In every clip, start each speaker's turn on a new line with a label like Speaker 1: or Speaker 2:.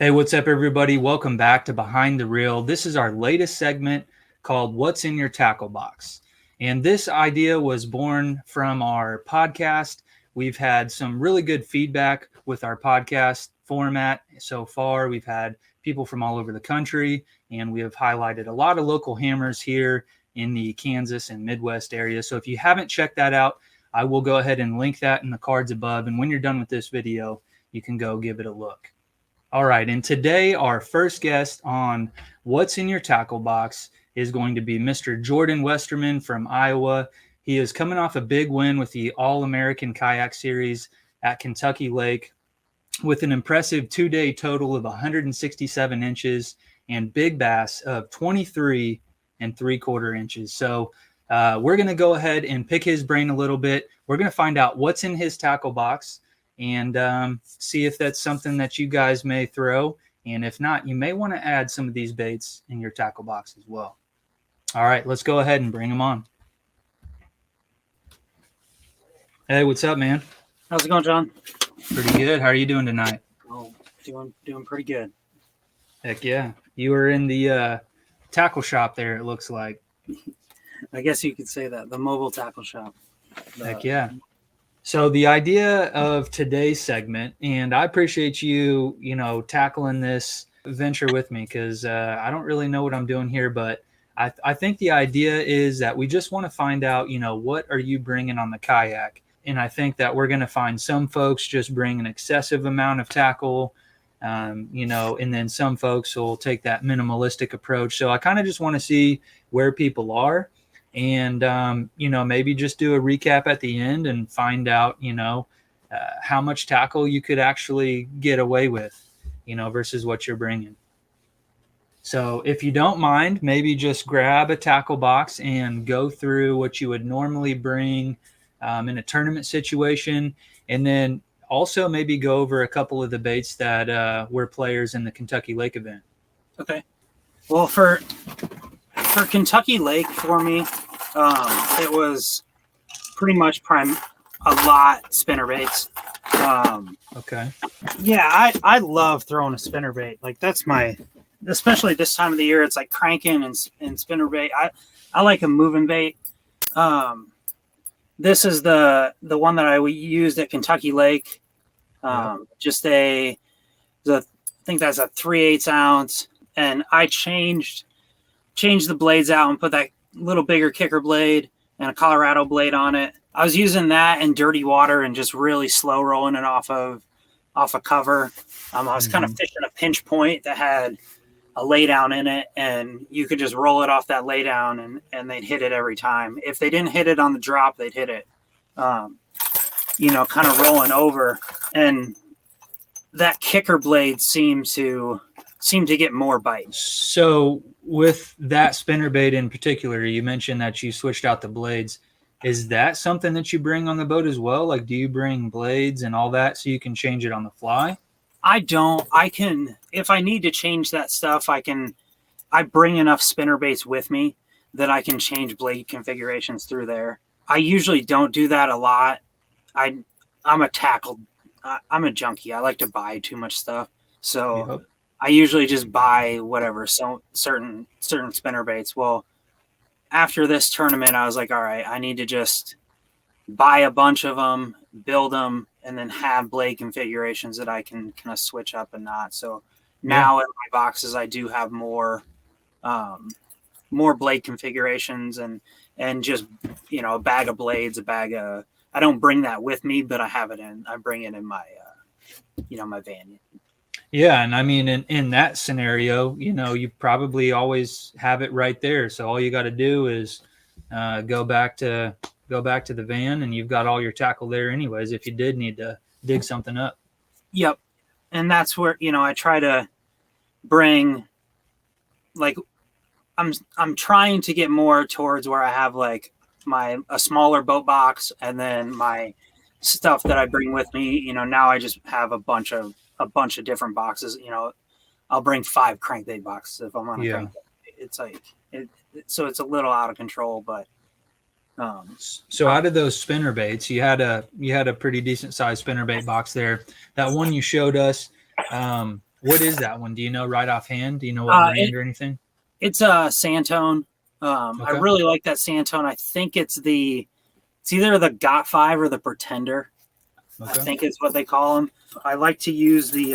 Speaker 1: Hey, what's up, everybody? Welcome back to Behind the Reel. This is our latest segment called What's in Your Tackle Box? And this idea was born from our podcast. We've had some really good feedback with our podcast format so far. We've had people from all over the country, and we have highlighted a lot of local hammers here in the Kansas and Midwest area. So if you haven't checked that out, I will go ahead and link that in the cards above. And when you're done with this video, you can go give it a look. All right, and today our first guest on What's in Your Tackle Box is going to be Mr. Jordan Westerman from Iowa. He is coming off a big win with the All-American Kayak Series at Kentucky Lake with an impressive two-day total of 167 inches and big bass of 23 3/4 inches. So we're going to go ahead and pick his brain a little bit. We're going to find out what's in his tackle box and see if that's something that you guys may throw. And if not, you may want to add some of these baits in your tackle box as well. All right, let's go ahead and bring them on. Hey, what's up, man?
Speaker 2: How's it going, John?
Speaker 1: Pretty good. How are you doing tonight?
Speaker 2: Oh, doing pretty good.
Speaker 1: Heck yeah. You were in the tackle shop there, it looks like.
Speaker 2: I guess you could say that, the mobile tackle shop.
Speaker 1: Heck yeah. So the idea of today's segment, and I appreciate you, tackling this venture with me because I don't really know what I'm doing here, but I think the idea is that we just want to find out, what are you bringing on the kayak? And I think that we're going to find some folks just bring an excessive amount of tackle, and then some folks will take that minimalistic approach. So I kind of just want to see where people are. And, maybe just do a recap at the end and find out, how much tackle you could actually get away with, versus what you're bringing. So if you don't mind, maybe just grab a tackle box and go through what you would normally bring in a tournament situation. And then also maybe go over a couple of the baits that were players in the Kentucky Lake event.
Speaker 2: Okay. Well, for Kentucky Lake for me, it was pretty much a lot spinnerbaits.
Speaker 1: Okay.
Speaker 2: Yeah, I love throwing a spinnerbait. Like that's especially this time of the year, it's like cranking and spinnerbait. I like a moving bait. This is the one that I used at Kentucky Lake. Just I think that's a 3/8 ounce, and I changed the blades out and put that little bigger kicker blade and a Colorado blade on it. I was using that in dirty water and just really slow rolling it off a cover. I was kind of fishing a pinch point that had a lay down in it, and you could just roll it off that lay down and they'd hit it every time. If they didn't hit it on the drop, they'd hit it, kind of rolling over. And that kicker blade seemed to get more bite.
Speaker 1: So with that spinnerbait in particular, you mentioned that you switched out the blades. Is that something that you bring on the boat as well? Like, do you bring blades and all that so you can change it on the fly?
Speaker 2: I don't. I can, if I need to change that stuff, I bring enough spinnerbaits with me that I can change blade configurations through there. I usually don't do that a lot. I'm a junkie. I like to buy too much stuff. So yep. I usually just buy whatever, so certain spinnerbaits. Well, after this tournament, I was like, all right, I need to just buy a bunch of them, build them, and then have blade configurations that I can kind of switch up and not. So now in my boxes, I do have more blade configurations and just, a bag of blades, I don't bring that with me, but I bring it in my, my van.
Speaker 1: Yeah, and I mean, in that scenario, you probably always have it right there. So all you got to do is go back to the van, and you've got all your tackle there anyways, if you did need to dig something up.
Speaker 2: Yep. And that's where, I try to bring, like, I'm trying to get more towards where I have like a smaller boat box, and then my stuff that I bring with me, now I just have a bunch of different boxes. I'll bring 5 crankbait boxes if I'm on a crankbait. It's like so it's a little out of control, but
Speaker 1: so out of those spinnerbaits, you had a pretty decent sized spinnerbait box there. That one you showed us, What is that one? Do you know right offhand? Do you know what brand or anything?
Speaker 2: It's a Santone. I really like that Santone. I think it's either the Got 5 or the Pretender. I think is what they call them. I like to use the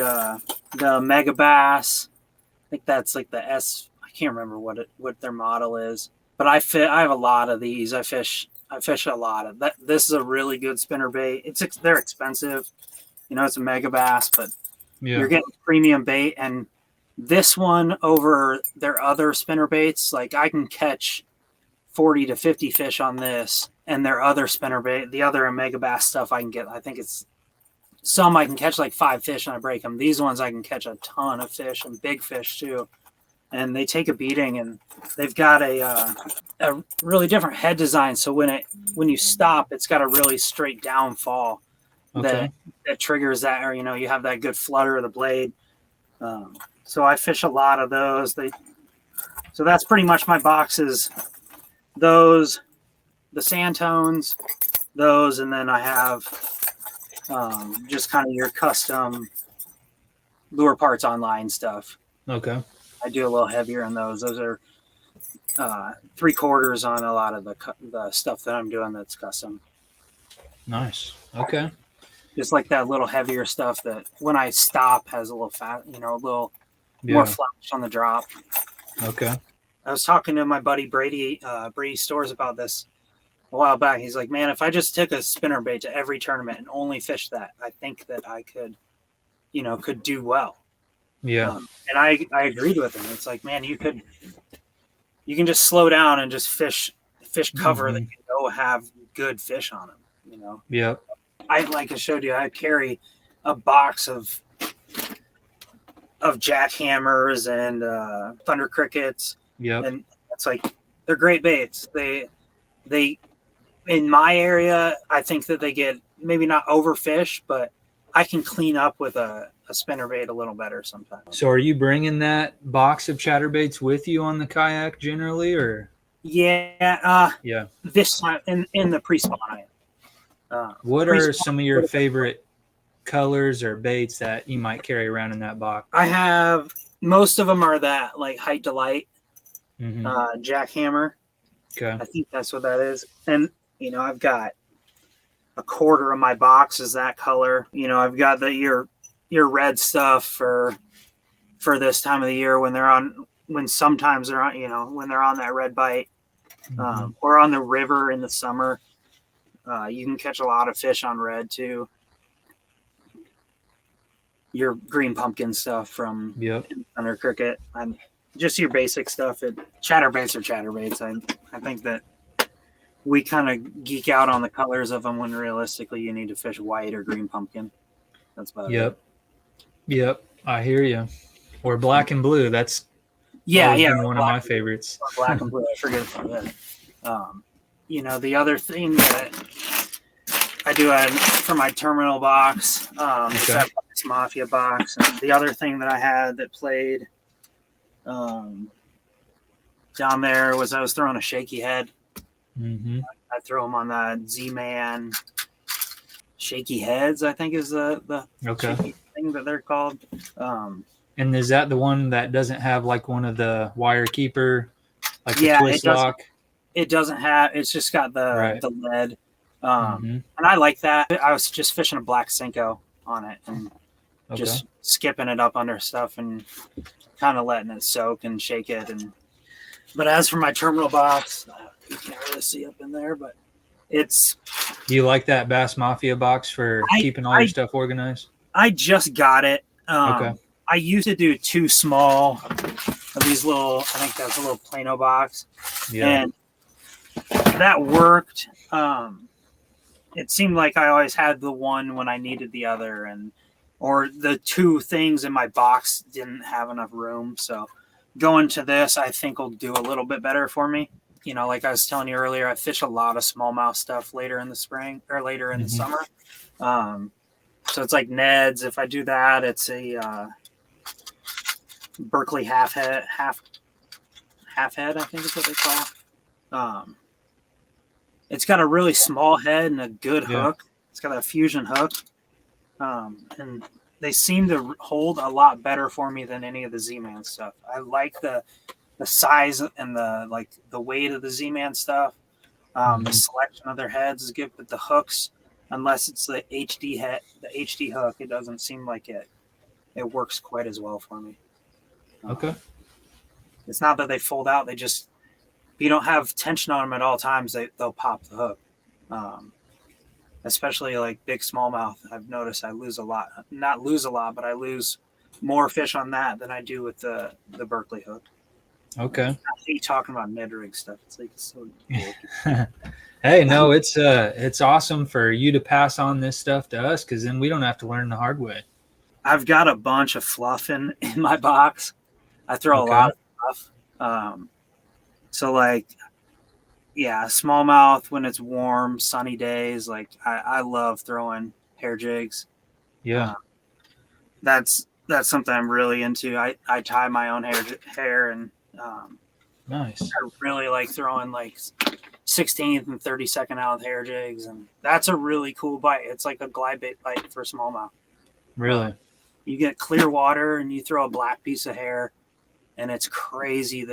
Speaker 2: Megabass. I think that's like the S. I can't remember what their model is, but I have a lot of these. I fish a lot of that. This is a really good spinnerbait. They're expensive, it's a Megabass, but you're getting premium bait. And this one over their other spinnerbaits, like I can catch 40 to 50 fish on this, and their other spinnerbait, the other Megabass stuff, I think it's some I can catch like 5 fish and I break them. These ones I can catch a ton of fish and big fish too. And they take a beating, and they've got a really different head design. So when you stop, it's got a really straight down fall that triggers that, or you have that good flutter of the blade. So I fish a lot of those. So that's pretty much my boxes. Those, the Santones, those, and then I have just kind of your custom lure parts online stuff.
Speaker 1: Okay.
Speaker 2: I do a little heavier on those. Those are 3/4 on a lot of the stuff that I'm doing that's custom.
Speaker 1: Nice. Okay.
Speaker 2: Just like that little heavier stuff that when I stop has a little fat, a little more flash on the drop.
Speaker 1: Okay.
Speaker 2: I was talking to my buddy Brady Stores about this a while back. He's like, man, if I just took a spinnerbait to every tournament and only fished that, I think that I could do well.
Speaker 1: Yeah.
Speaker 2: And I agreed with him. It's like, man, you can just slow down and just fish cover that have good fish on them,
Speaker 1: Yeah.
Speaker 2: Like I showed you, I carry a box of jackhammers and thunder crickets.
Speaker 1: Yeah.
Speaker 2: And it's like, they're great baits. They in my area, I think that they get maybe not overfished, but I can clean up with a spinnerbait a little better sometimes.
Speaker 1: So are you bringing that box of chatterbaits with you on the kayak generally, or?
Speaker 2: Yeah.
Speaker 1: Yeah.
Speaker 2: This time in the pre-spawn.
Speaker 1: What are some of your favorite colors or baits that you might carry around in that box?
Speaker 2: I have, most of them are that like Height Delight jackhammer.
Speaker 1: Okay.
Speaker 2: I think that's what that is. And, I've got 1/4 of my box is that color. I've got your red stuff for this time of the year when sometimes they're on, when they're on that red bite, or on the river in the summer. You can catch a lot of fish on red too. Your green pumpkin stuff from Thunder Cricket, and just your basic stuff. Chatterbaits are chatterbaits. I think that we kind of geek out on the colors of them when realistically you need to fish white or green pumpkin. That's about it.
Speaker 1: Yep. I hear you. Or black and blue. That's been one of my favorites.
Speaker 2: Black and blue. I forget about that. The other thing that I do for my terminal box, besides Mafia Box, and the other thing that I had that played down there was I was throwing a shaky head. I throw them on the Z-Man shaky heads, I think is the shaky thing that they're called.
Speaker 1: And is that the one that doesn't have like one of the wire keeper, like the twist lock?
Speaker 2: It doesn't have. It's just got the lead, and I like that. I was just fishing a black Senko on it and just skipping it up under stuff and kind of letting it soak and shake it. But as for my terminal box, you can't really see up in there, but it's.
Speaker 1: Do you like that Bass Mafia box for keeping all your stuff organized? I
Speaker 2: just got it. I used to do 2 small of these little. I think that's a little Plano box, and that worked. It seemed like I always had the one when I needed the other, or the 2 things in my box didn't have enough room. So going to this, I think will do a little bit better for me. Like I was telling you earlier, I fish a lot of smallmouth stuff later in the spring or later in the summer. So it's like Ned's. If I do that, it's a Berkley half head, I think is what they call it. It's got a really small head and a good hook. It's got a fusion hook. And they seem to hold a lot better for me than any of the Z-Man stuff. I like the size and the weight of the Z-Man stuff. The selection of their heads is good, but the hooks, unless it's the HD hook, it doesn't seem like it works quite as well for me.
Speaker 1: Okay.
Speaker 2: It's not that they fold out; they just, if you don't have tension on them at all times, they'll pop the hook. Especially like big smallmouth, I've noticed I lose a lot. Not lose a lot, but I lose more fish on that than I do with the Berkley hook.
Speaker 1: Okay.
Speaker 2: I hate talking about Ned rig stuff. It's like so cool.
Speaker 1: Hey, no, it's awesome for you to pass on this stuff to us, because then we don't have to learn the hard way.
Speaker 2: I've got a bunch of fluff in my box. I throw a lot of fluff. So like, yeah, smallmouth when it's warm, sunny days. Like I love throwing hair jigs.
Speaker 1: Yeah.
Speaker 2: That's something I'm really into. I tie my own hair and
Speaker 1: Nice.
Speaker 2: I really like throwing like 16th and 32nd ounce hair jigs, and that's a really cool bite. It's like a glide bait bite for smallmouth.
Speaker 1: Really?
Speaker 2: You get clear water and you throw a black piece of hair, and it's crazy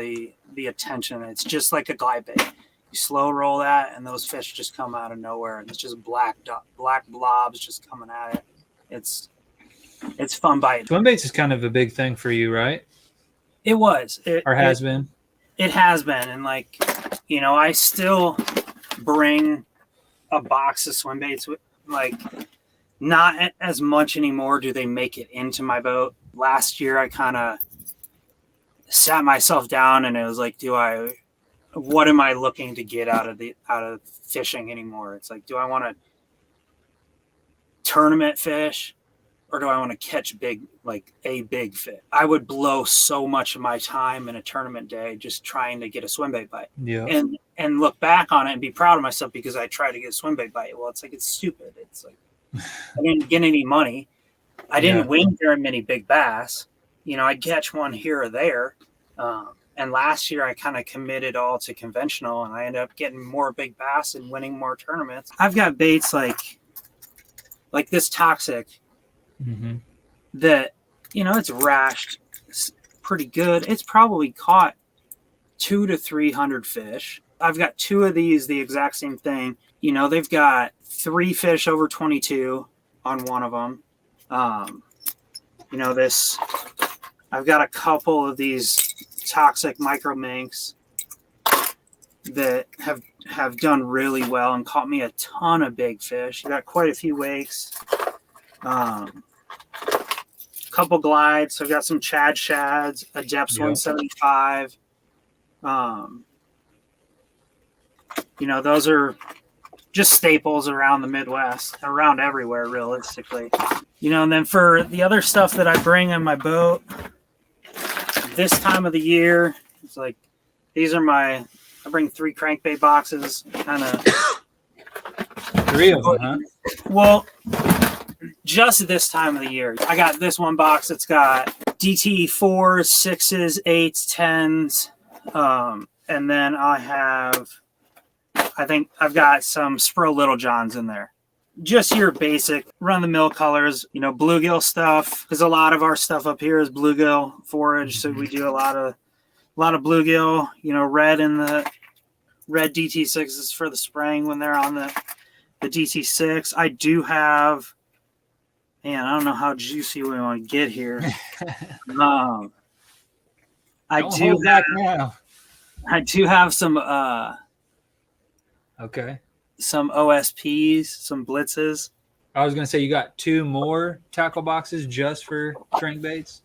Speaker 2: the attention. It's just like a glide bait. You slow roll that, and those fish just come out of nowhere, and it's just black blobs just coming at it. It's fun bite.
Speaker 1: Swim baits is kind of a big thing for you, right?
Speaker 2: It was.
Speaker 1: Or has been?
Speaker 2: It has been. And like, you know, I still bring a box of swim baits with, like, not as much anymore do they make it into my boat. Last year I kind of sat myself down and it was like, what am I looking to get out of fishing anymore? It's like, do I want to tournament fish, or do I want to catch a big fish? I would blow so much of my time in a tournament day just trying to get a swim bait bite.
Speaker 1: Yeah.
Speaker 2: And look back on it and be proud of myself because I tried to get a swim bait bite. Well, it's like, it's stupid. It's like, I didn't get any money. I didn't win very many big bass. You know, I'd catch one here or there. And last year I kind of committed all to conventional, and I ended up getting more big bass and winning more tournaments. I've got baits like this toxic that, you know, it's rashed pretty good. It's probably caught 200 to 300 fish. I've got two of these, the exact same thing. You know, they've got 3 fish over 22 on one of them. You know, I've got a couple of these toxic micro minks that have done really well and caught me a ton of big fish. I got quite a few wakes. Couple glides. So I've got some Chad shads, a depths 175. You know, those are just staples around the Midwest, around everywhere, realistically. You know, and then for the other stuff that I bring on my boat this time of the year, it's like, I bring 3 crankbait boxes, kind of.
Speaker 1: 3 of them, huh?
Speaker 2: Well, just this time of the year. I got this one box that's got DT 4s, 6s, 8s, 10s. And then I think I've got some Spro Little Johns in there. Just your basic run-of-the-mill colors, you know, bluegill stuff, because a lot of our stuff up here is bluegill forage. So we do a lot of bluegill, you know, red DT6s for the spring when they're on the DT6. I do have, man, I don't know how juicy we want to get here. I do have some some OSPs, some Blitzes.
Speaker 1: I was gonna say, you got 2 more tackle boxes just for crankbaits.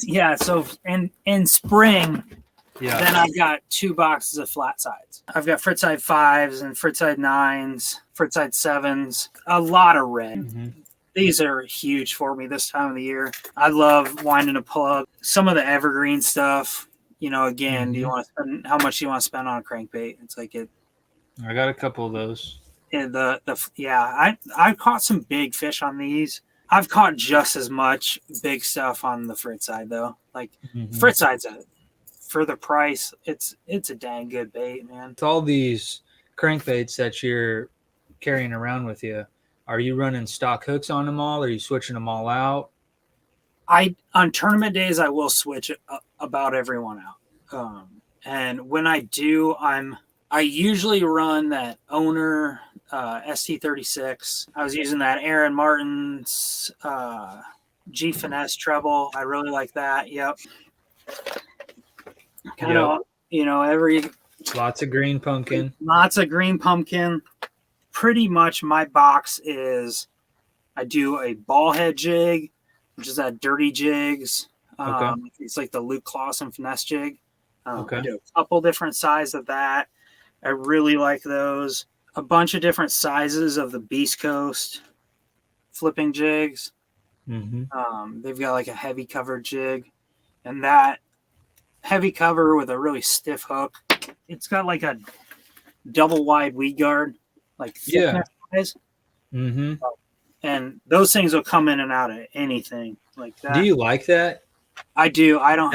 Speaker 2: Yeah, so in spring,
Speaker 1: yeah,
Speaker 2: then I've got 2 boxes of flat sides. I've got Frittside 5s and Frittside 9s, Frittside 7s, a lot of red. These are huge for me this time of the year. I love winding a plug. Some of the Evergreen stuff, you know, again, do you want to spend, how much do you want to spend on a crankbait? It's like
Speaker 1: I got a couple of those.
Speaker 2: I caught some big fish on these. I've caught just as much big stuff on the Frittside though. Like Frittside's for the price, it's a dang good bait, man.
Speaker 1: With all these crankbaits that you're carrying around with you, Are you running stock hooks on them all? Or are you switching them all out?
Speaker 2: On tournament days, I will switch about everyone out. And when I do, I usually run that Owner ST36. I was using that Aaron Martin's G Finesse treble. I really like that. Yep. Kind of,
Speaker 1: lots of green pumpkin.
Speaker 2: Lots of green pumpkin. Pretty much my box is I do a ball head jig, which is that Dirty Jigs. It's like the Luke Clausen finesse jig. I do a couple different sizes of that. I really like those. A bunch of different sizes of the Beast Coast flipping jigs. They've got like a heavy cover jig, and that heavy cover with a really stiff hook. It's got like a double wide weed guard, like thickness size. And those things will come in and out of anything like that.
Speaker 1: Do you like that?
Speaker 2: I do. I don't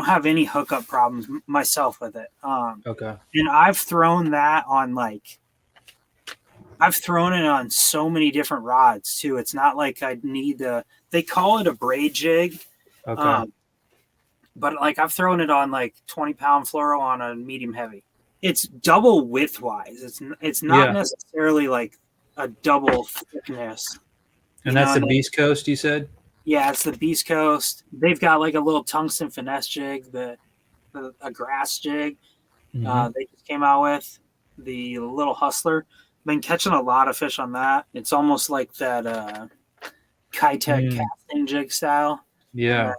Speaker 2: have any hookup problems myself with it. And I've thrown that on I've thrown it on so many different rods too. It's not like I need they call it a braid jig. But like I've thrown it on like 20-pound fluoro on a medium heavy. It's double width wise. It's not necessarily like a double thickness.
Speaker 1: And that's the Beast Coast, you said?
Speaker 2: Yeah, it's the Beast Coast. They've got like a little tungsten finesse jig, a grass jig. They just came out with the little Hustler. Been catching a lot of fish on that. It's almost like that Kitech casting jig style.
Speaker 1: Yeah.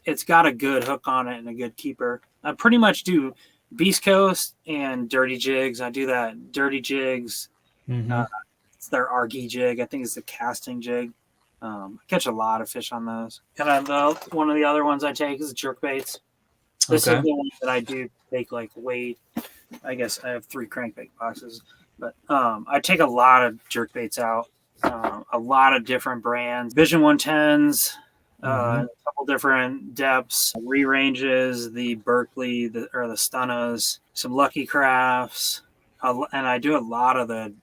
Speaker 2: It's got a good hook on it and a good keeper. I pretty much do Beast Coast and Dirty Jigs. I do that Dirty Jigs. It's their Argy jig. I think it's the casting jig. I catch a lot of fish on those. And one of the other ones I take is jerkbaits. This is the one that I do take like weight. I guess I have 3 crankbait boxes, but I take a lot of jerkbaits out. A lot of different brands. Vision 110s. A couple different depths, re-ranges, the Berkley, the Stunnas, some Lucky Crafts, and I do a lot of the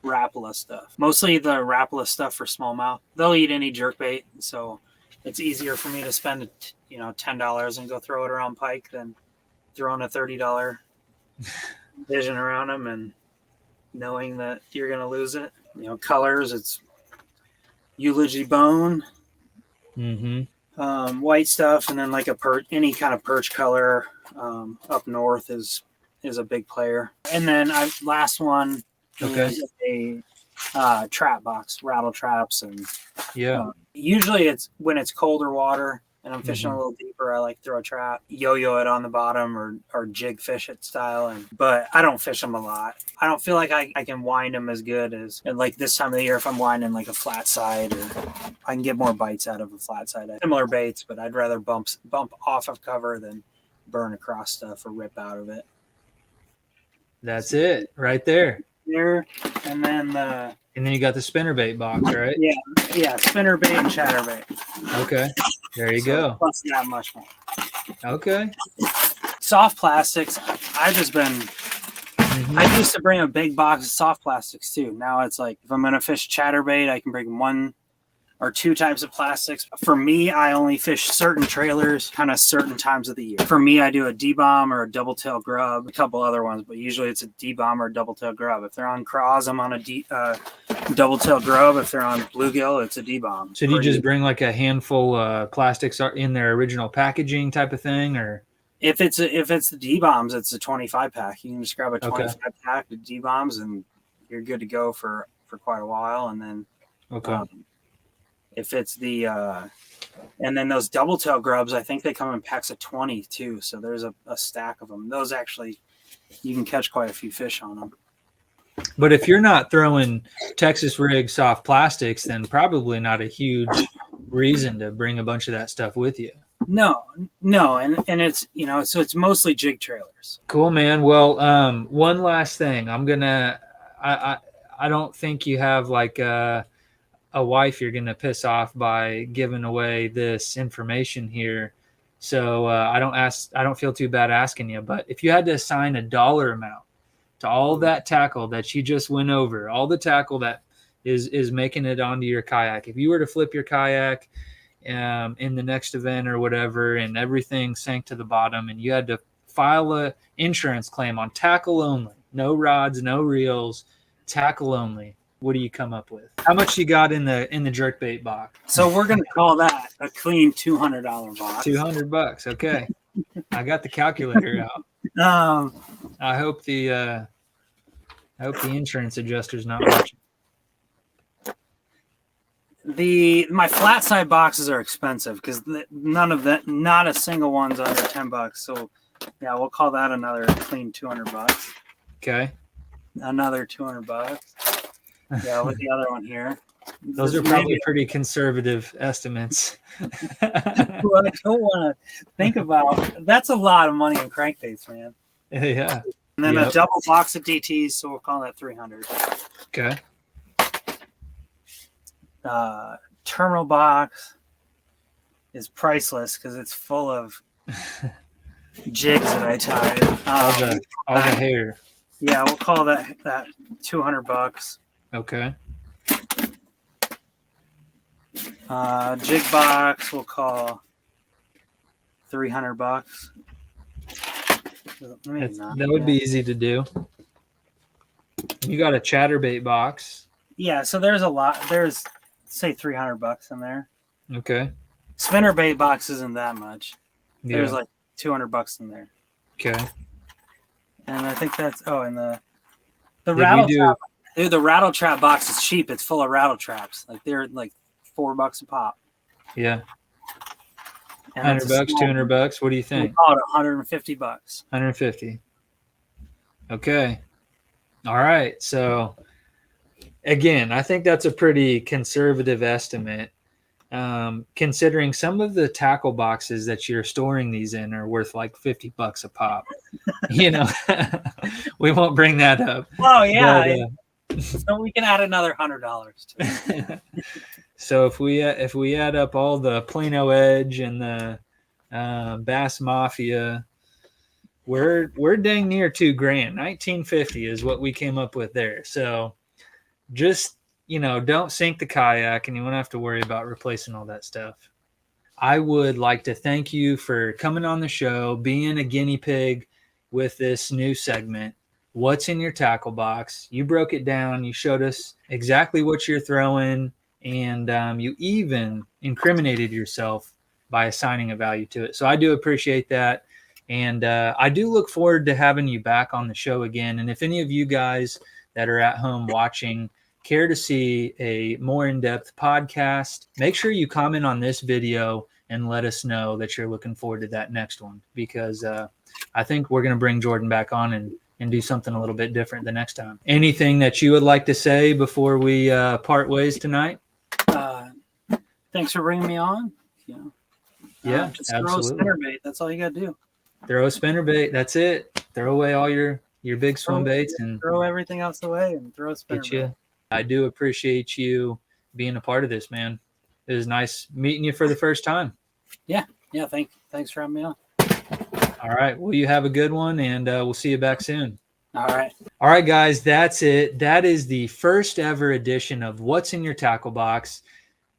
Speaker 2: Rapala stuff. Mostly the Rapala stuff for smallmouth. They'll eat any jerkbait, so it's easier for me to spend $10 and go throw it around pike than throwing a $30 Vision around them and knowing that you're going to lose it. Colors, it's Eulogy Bone. White stuff, and then like any kind of perch color up north is a big player. And then last one is a trap box, rattle traps, and usually it's when it's colder water and I'm fishing a little deeper. I like throw a trap, yo-yo it on the bottom, or jig fish it style. But I don't fish them a lot. I don't feel like I can wind them as good as like this time of the year. If I'm winding like a flat side, or I can get more bites out of a flat side. Similar baits, but I'd rather bump off of cover than burn across stuff or rip out of it.
Speaker 1: That's it right there.
Speaker 2: And then
Speaker 1: you got the spinnerbait box, right?
Speaker 2: Yeah, spinnerbait and chatterbait.
Speaker 1: Okay, there you go.
Speaker 2: Plus not much more.
Speaker 1: Okay.
Speaker 2: Soft plastics. I've just been. I used to bring a big box of soft plastics too. Now it's like if I'm gonna fish chatterbait, I can bring 1 or 2 types of plastics. For me, I only fish certain trailers, kind of certain times of the year. For me, I do a D-bomb or a double tail grub, a couple other ones, but usually it's a D-bomb or a double tail grub. If they're on craws, I'm on a double tail grub. If they're on bluegill, it's a D-bomb.
Speaker 1: So do you just bring like a handful of plastics in their original packaging type of thing, or?
Speaker 2: If it's the D-bombs, it's a 25 pack. You can just grab a 25 pack of D-bombs and you're good to go for quite a while. And then if it's and then those double tail grubs, I think they come in packs of 20 too. So there's a stack of them. Those actually, you can catch quite a few fish on them.
Speaker 1: But if you're not throwing Texas rig soft plastics, then probably not a huge reason to bring a bunch of that stuff with you.
Speaker 2: No. And it's, so it's mostly jig trailers.
Speaker 1: Cool, man. Well, one last thing. I don't think you have like a wife you're going to piss off by giving away this information here. So I don't feel too bad asking you, but if you had to assign a dollar amount to all that tackle that you just went over, all the tackle that is making it onto your kayak. If you were to flip your kayak in the next event or whatever, and everything sank to the bottom, and you had to file a insurance claim on tackle only, no rods, no reels, tackle only, what do you come up with? How much you got in the jerkbait box?
Speaker 2: So we're gonna call that a clean $200 box.
Speaker 1: $200. Okay, I got the calculator out. I hope the insurance adjuster's not watching.
Speaker 2: My flat side boxes are expensive because not a single one's under $10. So yeah, we'll call that another clean $200.
Speaker 1: Okay.
Speaker 2: Another $200. Yeah, with the other one here.
Speaker 1: Those are probably pretty conservative estimates.
Speaker 2: Well, I don't want to think about. That's a lot of money in crankbaits, man.
Speaker 1: Yeah.
Speaker 2: And then a double box of DTs, so we'll call that $300.
Speaker 1: Okay.
Speaker 2: Terminal box is priceless because it's full of jigs that I tied.
Speaker 1: All the hair.
Speaker 2: Yeah, we'll call that $200.
Speaker 1: Okay.
Speaker 2: Jig box we'll call $300.
Speaker 1: That would be easy to do. You got a chatterbait box.
Speaker 2: Yeah, so there's a lot. There's say $300 in there.
Speaker 1: Okay.
Speaker 2: Spinnerbait box isn't that much.
Speaker 1: Yeah.
Speaker 2: There's like $200 in there.
Speaker 1: Okay.
Speaker 2: And I think that's and the rattle trap. Dude, the rattle trap box is cheap. It's full of rattle traps. Like they're like $4 a pop.
Speaker 1: Yeah.
Speaker 2: And
Speaker 1: $100, $200. What do you think?
Speaker 2: We call it $150.
Speaker 1: 150. Okay. All right. So again, I think that's a pretty conservative estimate. Considering some of the tackle boxes that you're storing these in are worth like $50 a pop. You know, we won't bring that up.
Speaker 2: Oh yeah. So we can add another $100 to it.
Speaker 1: So if we add up all the Plano Edge and the Bass Mafia, we're dang near $2,000. 1950 is what we came up with there. So just, don't sink the kayak, and you won't have to worry about replacing all that stuff. I would like to thank you for coming on the show, being a guinea pig with this new segment. What's in your tackle box? You broke it down. You showed us exactly what you're throwing, and you even incriminated yourself by assigning a value to it. So I do appreciate that, and I do look forward to having you back on the show again. And if any of you guys that are at home watching care to see a more in-depth podcast, make sure you comment on this video and let us know that you're looking forward to that next one, because I think we're going to bring Jordan back on and do something a little bit different the next time. Anything that you would like to say before we part ways tonight?
Speaker 2: Thanks for bringing me on.
Speaker 1: Yeah,
Speaker 2: just
Speaker 1: absolutely.
Speaker 2: Throw a spinnerbait. That's all you got to do.
Speaker 1: Throw a spinnerbait. That's it. Throw away all your big swim baits and
Speaker 2: throw everything else away and throw a spinnerbait.
Speaker 1: I do appreciate you being a part of this, man. It was nice meeting you for the first time.
Speaker 2: Yeah. Thanks for having me on.
Speaker 1: All right. Well, you have a good one, and we'll see you back soon.
Speaker 2: All
Speaker 1: right, guys. That's it. That is the first ever edition of What's in Your Tackle Box.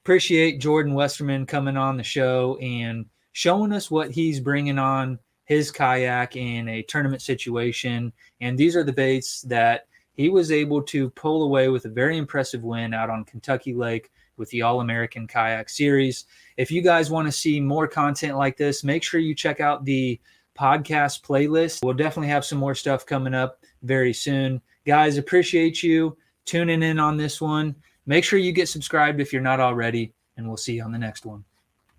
Speaker 1: Appreciate Jordan Westerman coming on the show and showing us what he's bringing on his kayak in a tournament situation. And these are the baits that he was able to pull away with a very impressive win out on Kentucky Lake with the All-American Kayak Series. If you guys want to see more content like this, make sure you check out the podcast playlist. We'll definitely have some more stuff coming up very soon. Guys, appreciate you tuning in on this one. Make sure you get subscribed if you're not already, and we'll see you on the next one.